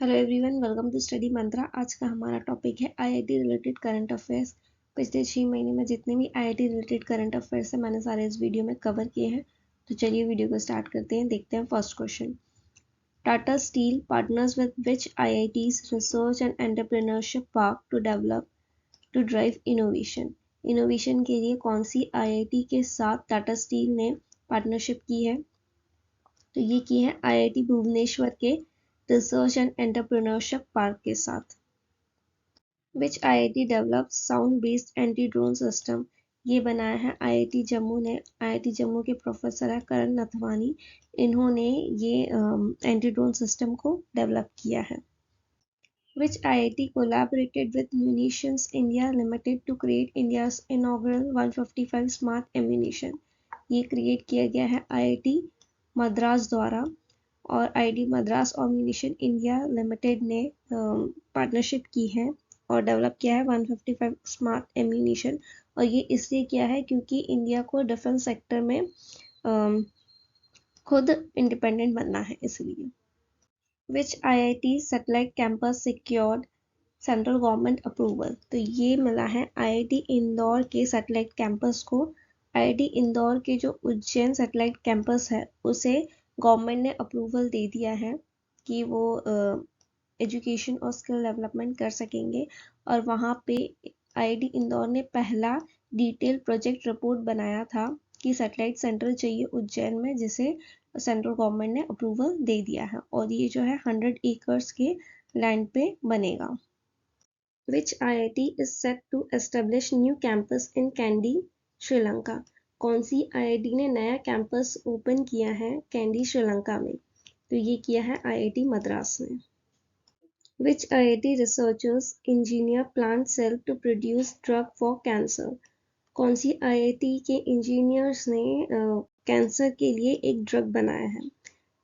Hello everyone, welcome to Study Mantra. आज का हमारा टॉपिक है आईआईटी रिलेटेड करंट अफेयर्स। पिछले 6 महीने में जितने भी आईआईटी रिलेटेड करंट अफेयर्स है मैंने सारे इस वीडियो में कवर किए हैं। तो चलिए वीडियो को स्टार्ट करते हैं। देखते हैं first question. Tata Steel partners with which IITs research and entrepreneurship park to develop to drive innovation. Innovation के लिए कौन सी आईआईटी के साथ टाटा स्टील ने पार्टनरशिप की है? तो ये की है आईआईटी भुवनेश्वर के रिसर्च एंड एंटरप्रेन्योरशिप पार्क के साथ। विच IIT develop sound based anti drone system. ये बनाया है आईआईटी जम्मू ने। आईआईटी जम्मू के प्रोफेसर है करण नथवानी। इन्होंने ये एंटी ड्रोन सिस्टम को डेवलप किया है। Which IIT collaborated with Munitions India Limited to create India's inaugural 155 Smart Ammunition। ये क्रिएट किया गया है आईआईटी मद्रास द्वारा, और आईआईटी मद्रास और म्यूनिशन इंडिया लिमिटेड ने पार्टनरशिप की है और डेवलप किया है 155 स्मार्ट एम्यूनिशन। और ये इसलिए किया है क्योंकि इंडिया को डिफेंस सेक्टर में खुद इंडिपेंडेंट बनना है, इसलिए। विच IIT satellite campus secured central government approval. तो ये मिला है आईआईटी इंदौर के सैटेलाइट कैंपस को। आईआईटी इंदौर के जो उज्जैन सैटेलाइट कैंपस है उसे गवर्नमेंट ने अप्रूवल दे दिया है कि वो एजुकेशन और स्किल डेवलपमेंट कर सकेंगे। और वहाँ पे आईआईटी इंदौर ने पहला डिटेल प्रोजेक्ट रिपोर्ट बनाया था कि सैटेलाइट सेंटर चाहिए उज्जैन में, जिसे सेंट्रल गवर्नमेंट ने अप्रूवल दे दिया है। और ये जो है 100 एकर्स के लैंड पे बनेगा। Which IIT is set to establish new campus in Kandy, Sri Lanka. कौन सी आईआईटी ने नया कैंपस ओपन किया है कैंडी श्रीलंका में? तो ये किया है आईआईटी मद्रास ने। Which IIT researchers engineer plant cell to produce drug for cancer। कौन सी आईआईटी के इंजीनियर्स ने कैंसर के लिए एक ड्रग बनाया है?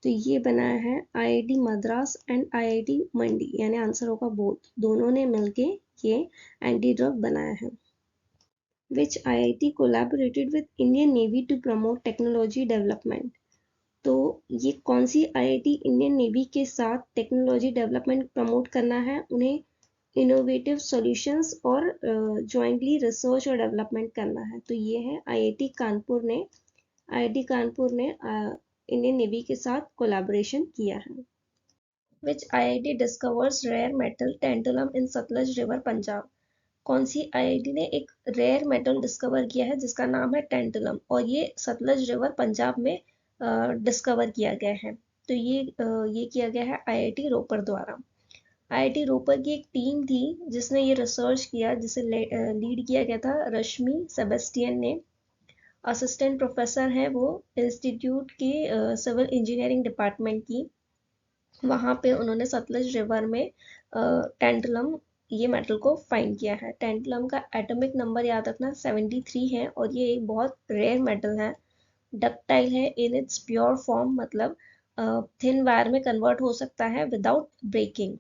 तो ये बनाया है आईआईटी मद्रास एंड आईआईटी मंडी, यानी आंसर होगा बोथ। दोनों ने मिलके ये एंटी ड्रग बनाया है। Which IIT collaborated with Indian Navy to promote technology development. तो ये कौन सी आईआईटी इंडियन नेवी के साथ टेक्नोलॉजी डेवलपमेंट प्रमोट करना है, उन्हें इनोवेटिव सॉल्यूशंस और जॉइंटली रिसर्च और डेवलपमेंट करना है? तो ये है आईआईटी कानपुर ने। आईआईटी कानपुर ने इंडियन नेवी के साथ कोलैबोरेशन किया है। Which IIT discovers rare metal tantalum in Sutlej river Punjab. कौन सी आईआईटी ने एक रेयर मेटल डिस्कवर किया है जिसका नाम है टेंटुलम, और ये सतलज रिवर पंजाब में डिस्कवर किया गया है? तो ये किया गया है आईआईटी रोपर द्वारा। आईआईटी रोपर की एक टीम थी जिसने ये रिसर्च किया, जिसे लीड किया गया था रश्मि सेबेस्टियन ने। असिस्टेंट प्रोफेसर हैं वो इंस्टीट्यूट के सिविल इंजीनियरिंग डिपार्टमेंट की। वहाँ पे उन्होंने सतलज रिवर में टेंटुलम ये मेटल को फाइंड किया है। टेंटुलम का एटॉमिक नंबर याद रखना 73 है, और ये एक बहुत रेयर मेटल है। डक्टाइल है इन इट्स प्योर फॉर्म, मतलब थिन वायर में कन्वर्ट हो सकता है विदाउट ब्रेकिंग।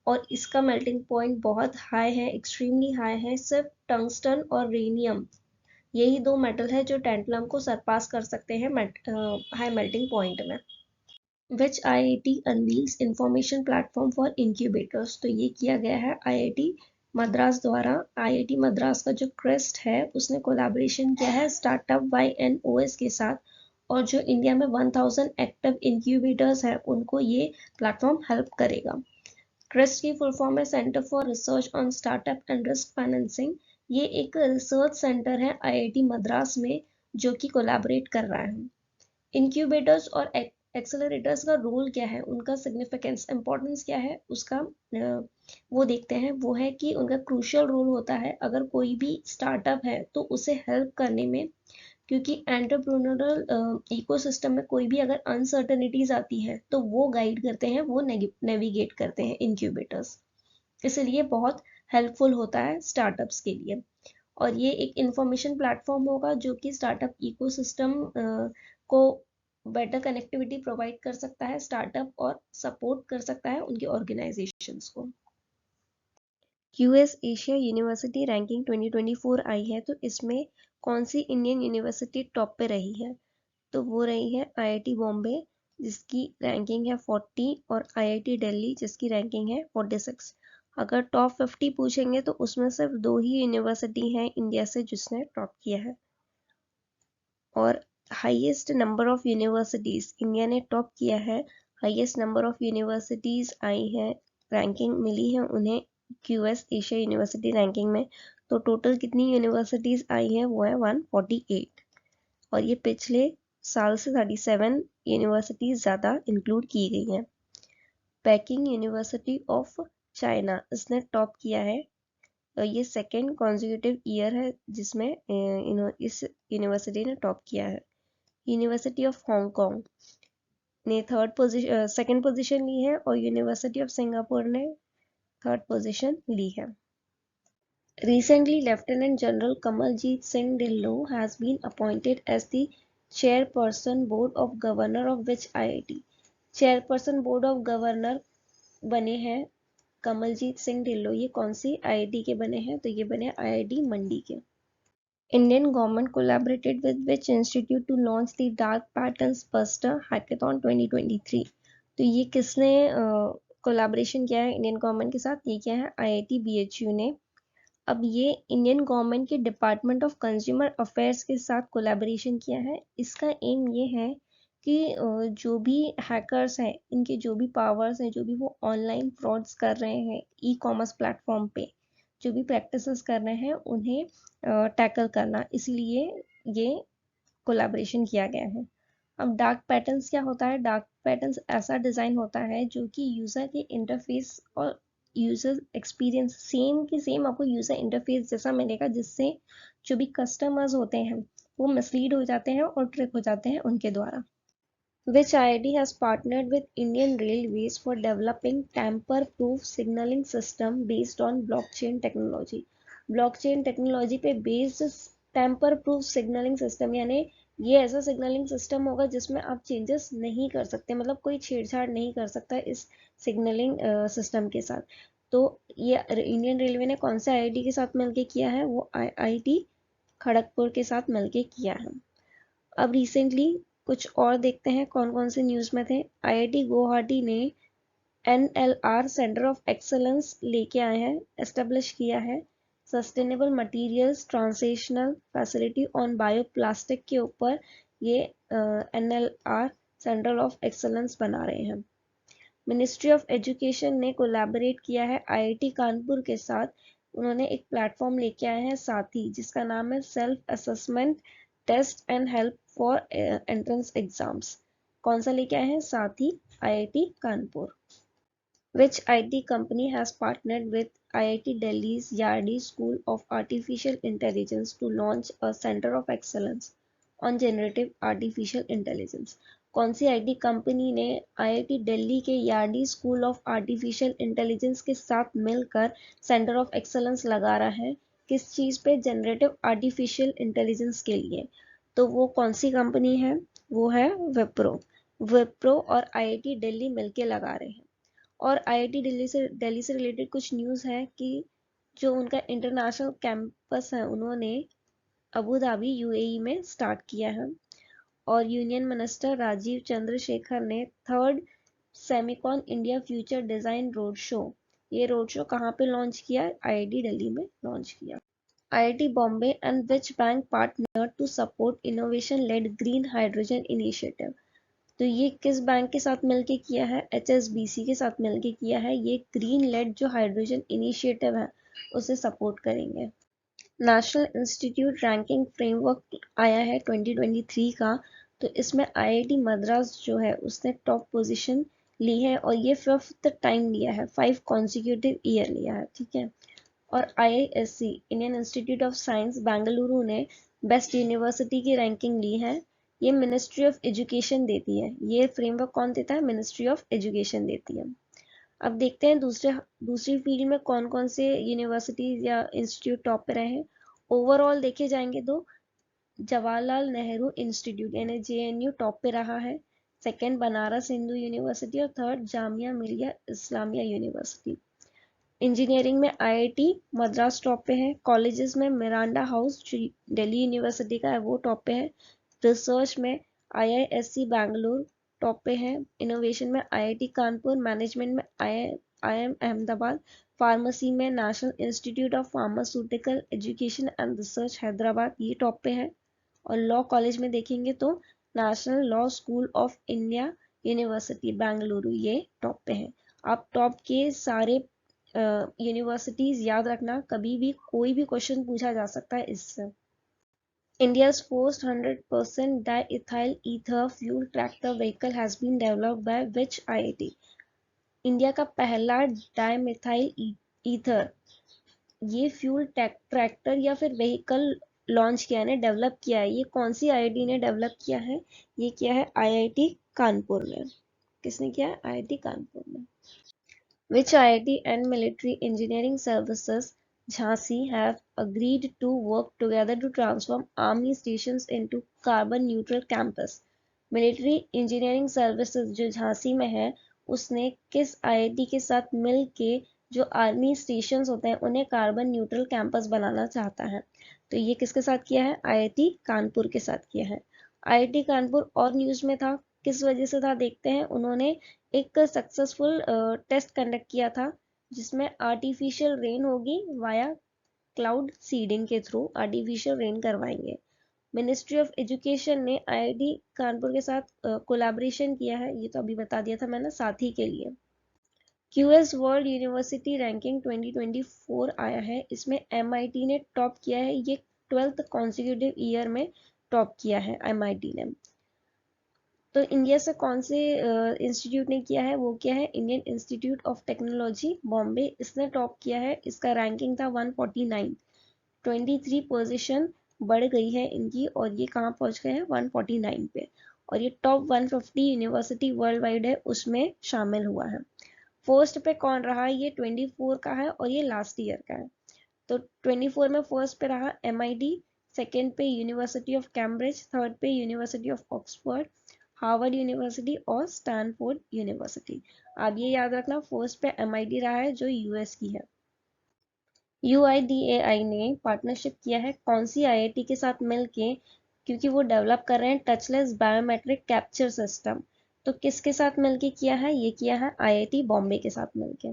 और इसका मेल्टिंग पॉइंट बहुत हाई है, एक्सट्रीमली हाई है। सिर्फ टंगस्टन और रेनियम, यही दो मेटल है जो टेंटुलम को सरपास कर सकते हैं हाई मेल्टिंग पॉइंट में। विच IIT unveils information platform for incubators. तो ये किया गया है आईआईटी मद्रास द्वारा। आईआईटी मद्रास का जो क्रेस्ट है उसने कोलैबोरेशन किया है स्टार्टअप YNOS के साथ, और जो इंडिया में 1000 एक्टिव इंक्यूबेटर्स है उनको ये प्लेटफॉर्म हेल्प करेगा। क्रेस्ट की फुल फॉर्म है centre for research on startup and risk financing. ये एक रिसर्च सेंटर है आईआईटी मद्रास में जो कि कोलैबोरेट कर रहा है। इंक्यूबेटर्स और एक्सेलरेटर्स का रोल क्या है, उनका सिग्निफिकेंस, इंपॉर्टेंस क्या है उसका वो देखते हैं। वो है कि उनका क्रूशियल रोल होता है अगर कोई भी स्टार्टअप है तो उसे हेल्प करने में, क्योंकि एंटरप्रेन्योरल इकोसिस्टम में कोई भी अगर अनसर्टेनिटीज आती है तो वो गाइड करते हैं, वो नेविगेट करते हैं इंक्यूबेटर्स। इसलिए बहुत हेल्पफुल होता है स्टार्टअप्स के लिए। और ये एक इंफॉर्मेशन प्लेटफॉर्म होगा जो कि स्टार्टअप इकोसिस्टम को बेटर कनेक्टिविटी प्रोवाइड कर सकता है स्टार्टअप, और सपोर्ट कर सकता है उनके ऑर्गेनाइजेशंस को। यूएस एशिया यूनिवर्सिटी रैंकिंग 2024 आई है, तो इसमें कौन सी इंडियन यूनिवर्सिटी टॉप पे रही है? तो वो रही है आईआईटी बॉम्बे। जिसकी रैंकिंग है 40 और IIT दिल्ली जिसकी रैंकिंग है 46। अगर टॉप 50 पूछेंगे तो उसमें सिर्फ 2 ही यूनिवर्सिटी हैं इंडिया से जिसने टॉप किया है। और highest number of universities India ने टॉप किया है, हाईएस्ट नंबर ऑफ यूनिवर्सिटीज आई है, रैंकिंग मिली है उन्हें QS एशिया यूनिवर्सिटी रैंकिंग में। तो टोटल कितनी यूनिवर्सिटीज आई है वो है 148, और ये पिछले साल से 37 यूनिवर्सिटीज ज़्यादा इंक्लूड की गई हैं। पेकिंग यूनिवर्सिटी ऑफ चाइना इसने टॉप किया है, ये सेकेंड कॉन्जिक्यूटिव ईयर है जिसमें इस यूनिवर्सिटी ने टॉप किया है। यूनिवर्सिटी ऑफ हांगकांग ने सेकेंड पोजीशन ली है और यूनिवर्सिटी ऑफ सिंगापुर ने थर्ड पोजीशन ली है। Recently, Lieutenant General Kamaljeet Singh Dhillon has been appointed as the Chairperson Board of Governor of which IIT? Chairperson Board of Governor बने हैं कमलजीत सिंह ढिल्लों। ये कौन सी IIT के बने हैं? तो ये बने IIT मंडी के। Indian government collaborated with which institute to launch the Dark Patterns Buster Hackathon 2023? तो ये किसने कोलैबोरेशन किया है इंडियन गवर्नमेंट के साथ? ये किया है IIT BHU ने। अब ये इंडियन गवर्नमेंट के डिपार्टमेंट ऑफ कंज्यूमर अफेयर्स के साथ कोलैबोरेशन किया है। इसका एम ये है कि जो भी हैकर्स हैं इनके जो भी पावर्स हैं, जो भी वो ऑनलाइन फ्रॉड्स कर रहे हैं ई-कॉमर्स प्लेटफॉर्म पे, जो भी प्रैक्टिसेस कर रहे हैं उन्हें टैकल करना, इसलिए ये कोलैबोरेशन किया गया है। अब डार्क पैटर्न्स क्या होता है? डार्क पैटर्न्स ऐसा डिज़ाइन होता है जो कि यूज़र के इंटरफेस और यूज़र एक्सपीरियंस सेम के सेम आपको यूज़र इंटरफेस जैसा मिलेगा, जिससे जो भी कस्टमर्स होते हैं वो मिसलीड हो जाते हैं और ट्रिक हो जाते हैं उनके द्वारा। Which IIT has partnered with Indian Railways for developing tamper-proof signaling system based on blockchain technology? Blockchain technology पे based tamper-proof signaling system, यानी ये ऐसा सिग्नलिंग सिस्टम होगा जिसमें आप चेंजेस नहीं कर सकते, मतलब कोई छेड़छाड़ नहीं कर सकता इस सिग्नलिंग सिस्टम के साथ। तो ये इंडियन रेलवे ने कौन से IIT के साथ मिलके किया है? वो IIT खड़गपुर के साथ मिलके किया है। अब रिसेंटली कुछ और देखते हैं कौन कौन से न्यूज़ में थे। IIT गुवाहाटी ने NLR सेंटर ऑफ एक्सलेंस लेके आए हैं, एस्टेब्लिश किया है। Sustainable materials translational facility on bioplastic के ऊपर ये NLR सेंटर ऑफ एक्सलेंस बना रहे हैं। मिनिस्ट्री ऑफ एजुकेशन ने कोलैबोरेट किया है IIT कानपुर के साथ। उन्होंने एक प्लेटफॉर्म लेके आए हैं साथी, जिसका नाम है self assessment test and help for entrance exams. कौन सा लेके आए हैं? साथी IIT Kanpur. Which IT company has partnered with IIT Delhi's Yardi School of Artificial Intelligence to launch a Center of Excellence on Generative Artificial Intelligence? कौन सी IT company ने IIT Delhi के यार्डी school of artificial intelligence के साथ मिलकर centre of excellence लगा रहा है? किस चीज़ पे? जनरेटिव आर्टिफिशियल इंटेलिजेंस के लिए। तो वो कौन सी कंपनी है? वो है विप्रो। विप्रो और IIT दिल्ली मिलके लगा रहे हैं। और IIT दिल्ली से रिलेटेड कुछ न्यूज़ है कि जो उनका इंटरनेशनल कैंपस है उन्होंने अबू धाबी UAE में स्टार्ट किया है। और यूनियन मिनिस्टर राजीव चंद्रशेखर ने third Semicon India future design road show, ये रोड शो कहाँ पे लॉन्च किया? IIT दिल्ली में लॉन्च किया। IIT Bombay and which bank partner to support innovation led green hydrogen initiative? तो ये किस बैंक के साथ मिलके किया है? HSBC के साथ मिलके किया है। ये ग्रीन लेड जो हाइड्रोजन इनिशिएटिव है उसे सपोर्ट करेंगे। नेशनल इंस्टीट्यूट रैंकिंग फ्रेमवर्क आया है 2023 का, तो इसमें IIT मद्रास जो है उसने टॉप पोजीशन ली है और ये 5th टाइम लिया है, 5 कॉन्जिक्यूटिव ईयर लिया है, ठीक है। और IISc Indian institute of science Bengaluru ने बेस्ट यूनिवर्सिटी की रैंकिंग ली है। ये मिनिस्ट्री ऑफ एजुकेशन देती है, ये फ्रेमवर्क कौन देता है? मिनिस्ट्री ऑफ एजुकेशन देती है। अब देखते हैं दूसरी फील्ड में कौन कौन से यूनिवर्सिटीज या इंस्टीट्यूट टॉप पे रहे हैं। ओवरऑल देखे जाएंगे तो जवाहरलाल नेहरू इंस्टीट्यूट यानी JNU टॉप पे रहा है, सेकेंड बनारस हिंदू यूनिवर्सिटी और third Jamia Millia Islamia university. Engineering में IIT मद्रास टॉप पे है। कॉलेजेस में मिरांडा हाउस दिल्ली यूनिवर्सिटी का है वो टॉप पे है। रिसर्च में IISc बैंगलोर टॉप पे है। इनोवेशन में आईआईटी कानपुर, मैनेजमेंट में आईआईएम अहमदाबाद, फार्मेसी में national institute of pharmaceutical education and research Hyderabad, ये टॉप पे है। और लॉ कॉलेज में देखेंगे तो national law school of India university Bengaluru, ये टॉप पे है। आप टॉप के सारे यूनिवर्सिटीज याद रखना, कभी भी कोई भी क्वेश्चन पूछा जा सकता है इससे। India's first 100% diethyl ether fuel tractor vehicle has been developed by which IIT? India का पहला डाइमिथाइल ईथर ये फ्यूल ट्रैक्टर या फिर व्हीकल लॉन्च किया है, डेवलप किया है, ये कौन सी आईआईटी ने डेवलप किया है? ये किया है आईआईटी कानपुर में। किसने किया है? आईआईटी कानपुर में। Which IIT and Military Engineering Services Jhansi have agreed to work together to transform army stations into carbon neutral campus? Military Engineering Services जो झांसी में है, उसने किस आईआईटी के साथ मिल के जो आर्मी स्टेशंस होते हैं उन्हें कार्बन न्यूट्रल कैंपस बनाना चाहता है? तो ये किसके साथ किया है? आईआईटी कानपुर के साथ किया है। आईआईटी कानपुर और न्यूज में था, किस वजह से था देखते हैं। उन्होंने एक सक्सेसफुल टेस्ट कंडक्ट किया था जिसमें आर्टिफिशियल रेन होगी वाया क्लाउड सीडिंग के थ्रू आर्टिफिशियल रेन करवाएंगे। मिनिस्ट्री ऑफ एजुकेशन ने आईआईटी कानपुर के साथ कोलैबोरेशन किया है, ये तो अभी बता दिया था मैंने, साथी के लिए। क्यूएस वर्ल्ड यूनिवर्सिटी रैंकिंग 2024 आया है, इसमें एमआईटी ने टॉप किया है, ये 12th कॉन्सिक्यूटिव ईयर में टॉप किया है एमआईटी ने। तो इंडिया से कौन से इंस्टीट्यूट ने किया है? वो क्या है? Indian institute of technology Bombay, इसने टॉप किया है। इसका रैंकिंग था 149, 23 पोजीशन बढ़ गई है इनकी और ये कहाँ पहुंच गए हैं? 149 पे। और ये टॉप 150 यूनिवर्सिटी वर्ल्ड वाइड है उसमें शामिल हुआ है। फर्स्ट पे कौन रहा? ये 24 का है और ये लास्ट ईयर का है। तो 24 में फर्स्ट पे रहा एमआईटी, सेकेंड पे यूनिवर्सिटी ऑफ कैम्ब्रिज, थर्ड पे university of Oxford, Harvard university और स्टैनफोर्ड यूनिवर्सिटी। आप ये याद रखना, फर्स्ट पे एमआईटी रहा है जो यूएस की है। यूआईडीएआई ने पार्टनरशिप किया है कौन सी आईआईटी के साथ मिलके, क्योंकि वो डेवलप कर रहे हैं टचलेस बायोमेट्रिक कैप्चर सिस्टम। तो किसके साथ मिलके किया है? ये किया है आईआईटी बॉम्बे के साथ मिलके।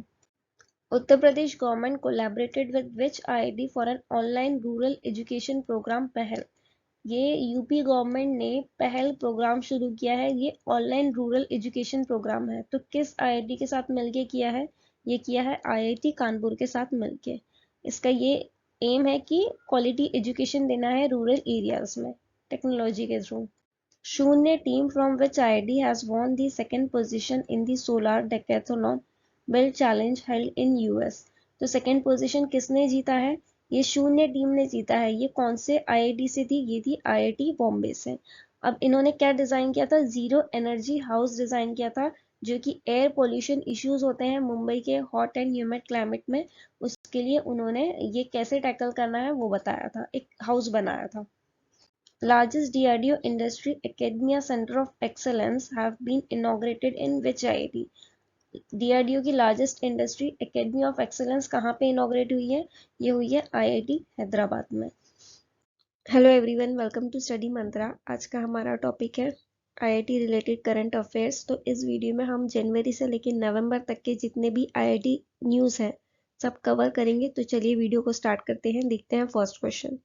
Uttar Pradesh government collaborated with which IIT for an online rural education programme पहल। ये यूपी गवर्नमेंट ने पहल प्रोग्राम शुरू किया है, ये ऑनलाइन रूरल एजुकेशन प्रोग्राम है। तो किस आईआईटी के साथ मिलके किया है? ये किया है आईआईटी कानपुर के साथ मिलके। इसका ये एम है कि क्वालिटी एजुकेशन देना है रूरल एरियाज में टेक्नोलॉजी के थ्रू। शून्य team from which IIT has won the second position in the solar Decathlon build challenge held in US. तो सेकंड पोजीशन किसने जीता है? ये शून्य टीम ने जीता है। ये कौन से आईआईटी से थी? ये थी आईआईटी बॉम्बे से। अब इन्होंने क्या डिजाइन किया था? जीरो एनर्जी हाउस डिजाइन किया था, जो कि एयर पोल्यूशन इश्यूज होते हैं मुंबई के हॉट एंड ह्यूमिड क्लाइमेट में, उसके लिए उन्होंने ये कैसे टैकल करना है वो बताया था, एक हाउस बनाया था। Largest DRDO Industry Academia Center of Excellence have been inaugurated in which IIT? DRDO की largest industry academy of excellence कहाँ पे इनॉग्रेट हुई है? ये हुई है आईआईटी हैदराबाद में। Hello everyone, welcome to Study Mantra. आज का हमारा टॉपिक है आईआईटी रिलेटेड करंट अफेयर्स। तो इस वीडियो में हम जनवरी से लेकर नवंबर तक के जितने भी आईआईटी न्यूज़ हैं सब कवर करेंगे। तो चलिए वीडियो को स्टार्ट करते हैं। देखते हैं first question.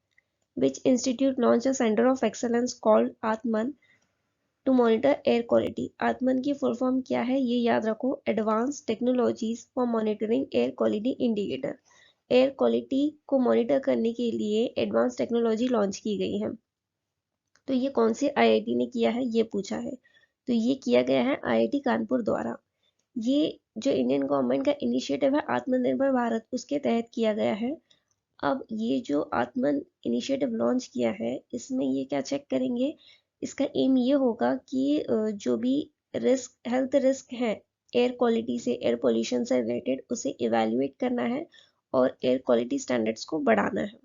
Which institute launched a center of excellence called Atman to monitor air quality? Atman की फुल फॉर्म क्या है? ये याद रखो, advance technologies for monitoring air quality indicator. Air quality को मॉनिटर करने के लिए एडवांस टेक्नोलॉजी लॉन्च की गई है। तो ये कौन सी आईआईटी ने किया है ये पूछा है। तो ये किया गया है आईआईटी कानपुर द्वारा। ये जो इंडियन गवर्नमेंट का इनिशिएटिव है आत्मनिर्भर भारत, उसके तहत किया गया है। अब ये जो आत्मन इनिशिएटिव लॉन्च किया है, इसमें ये क्या चेक करेंगे? इसका एम ये होगा कि जो भी रिस्क, हेल्थ रिस्क है एयर क्वालिटी से, एयर पोल्यूशन से रिलेटेड, उसे इवेल्युएट करना है और एयर क्वालिटी स्टैंडर्ड्स को बढ़ाना है।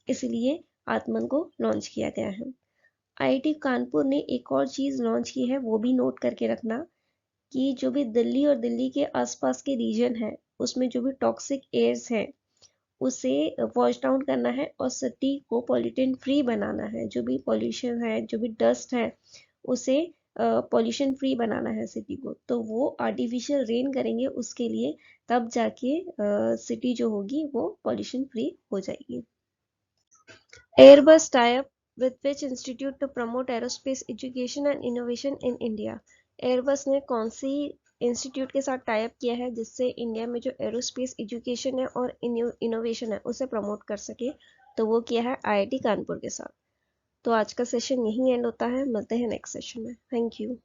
इसलिए आत्मन को लॉन्च किया गया है। आईआईटी कानपुर ने एक और चीज़ लॉन्च की है, वो भी नोट करके रखना, कि जो भी दिल्ली और दिल्ली के आसपास के रीजन है उसमें जो भी टॉक्सिक एयर्स हैं उसे वॉश डाउन करना है और सिटी को पॉल्यूटेंट फ्री बनाना है। जो भी पॉल्यूशन है, जो भी डस्ट है, उसे पॉल्यूशन फ्री बनाना है सिटी को, तो वो आर्टिफिशियल रेन करेंगे उसके लिए, तब जाके सिटी जो होगी वो पॉल्यूशन फ्री हो जाएगी। Airbus tie up with which institute to promote aerospace education and innovation in India? Airbus ने कौन सी इंस्टीट्यूट के साथ टाई अप किया है जिससे इंडिया में जो एरोस्पेस एजुकेशन है और इनोवेशन है उसे प्रमोट कर सके? तो वो किया है आईआईटी कानपुर के साथ। तो आज का सेशन यहीं एंड होता है, मिलते हैं नेक्स्ट सेशन में। Thank you.